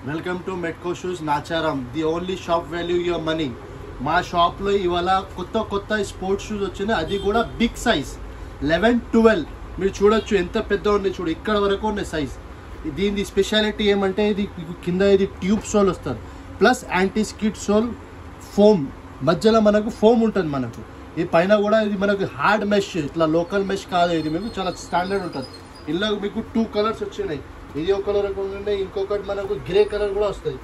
Welcome to Metco shoes Nacharam, the only shop value your money. మా షాప్లో ఇవాళ కొత్త స్పోర్ట్స్ షూస్ వచ్చినాయి, అది కూడా బిగ్ సైజ్ 11-12. మీరు చూడొచ్చు ఎంత పెద్ద ఉంది, చూడు ఇక్కడ వరకు ఉన్నాయి సైజ్. దీని స్పెషాలిటీ ఏమంటే ఇది కింద ఇది ట్యూబ్ సోల్ వస్తుంది, plus anti skid sole foam, మధ్యలో మనకు ఫోమ్ ఉంటుంది. మనకు ఈ పైన కూడా ఇది మనకు హార్డ్ మెష్, ఇట్లా లోకల్ మెష్ కాదు, ఇది మీకు చాలా స్టాండర్డ్ ఉంటుంది. ఇందులో మీకు 2 కలర్స్ వచ్చినాయి, ఇది ఒక కలర్ ఉన్నాయి, ఇంకొకటి మనకు గ్రే కలర్ కూడా వస్తుంది.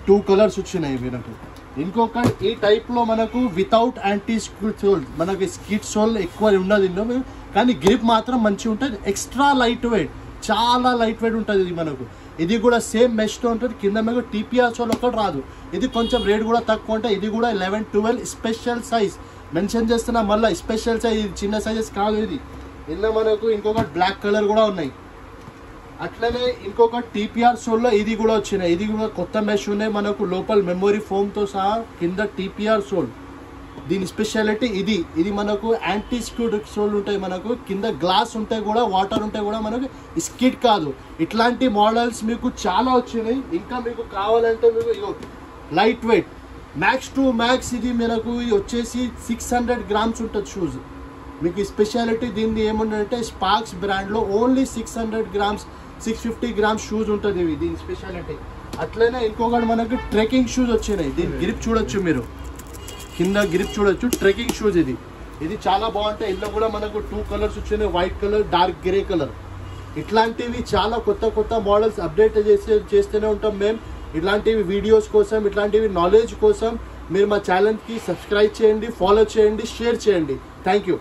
2 కలర్స్ వచ్చినాయి మనకు. ఇంకొకటి ఈ టైప్లో మనకు వితౌట్ యాంటీ స్కిడ్ సోల్, మనకి స్కిడ్ సోల్ ఎక్కువ ఉండదు ఇందులో, కానీ గ్రిప్ మాత్రం మంచిగా ఉంటుంది. ఎక్స్ట్రా లైట్ వెయిట్, చాలా లైట్ వెయిట్ ఉంటుంది ఇది మనకు. ఇది కూడా సేమ్ మెష్తో ఉంటుంది, కింద మీకు టీపీఆర్ సోల్ ఒకటి రాదు. ఇది కొంచెం రేట్ కూడా తక్కువ ఉంటుంది. ఇది కూడా 11-12 స్పెషల్ సైజ్ మెన్షన్ చేస్తున్నా, మళ్ళీ స్పెషల్ సైజ్, ఇది చిన్న సైజెస్ కాదు. ఇది ఇందులో మనకు ఇంకొకటి బ్లాక్ కలర్ కూడా ఉన్నాయి. అట్లనే ఇంకొక టీపీఆర్ సోల్లో ఇది కూడా వచ్చినాయి, ఇది కూడా కొత్త మెష్ ఉన్నాయి మనకు, లోపల మెమొరీ ఫోమ్తో సహా కింద టీపీఆర్ సోల్. దీని స్పెషాలిటీ ఇది మనకు యాంటీ స్కిడ్ సోల్ ఉంటాయి, మనకు కింద గ్లాస్ ఉంటే కూడా, వాటర్ ఉంటే కూడా మనకు స్కిడ్ కాదు. ఇట్లాంటి మోడల్స్ మీకు చాలా వచ్చినాయి. ఇంకా మీకు కావాలంటే మీకు light weight max to max ఇది మనకు వచ్చేసి 600 గ్రామ్స్ ఉంటుంది షూస్. మీకు స్పెషాలిటీ దీన్ని ఏముందంటే స్పార్క్స్ బ్రాండ్లో ఓన్లీ 600 గ్రామ్స్ 650 గ్రామ్స్ షూస్ ఉంటుంది ఇవి, దీని స్పెషాలిటీ. అట్లనే ఇంకొకటి మనకు ట్రెక్కింగ్ షూస్ వచ్చినాయి. దీని గ్రిప్ చూడొచ్చు, మీరు కింద గ్రిప్ చూడొచ్చు. ట్రెక్కింగ్ షూస్ ఇది చాలా బాగుంటాయి. ఇందులో కూడా మనకు 2 కలర్స్ వచ్చినాయి, white colour, dark grey colour. ఇట్లాంటివి చాలా కొత్త మోడల్స్ అప్డేట్ చేస్తూనే ఉంటాం మేము. ఇట్లాంటివి వీడియోస్ కోసం, ఇట్లాంటివి నాలెడ్జ్ కోసం మీరు మా ఛానల్కి సబ్స్క్రైబ్ చేయండి, ఫాలో చేయండి, షేర్ చేయండి. Thank you.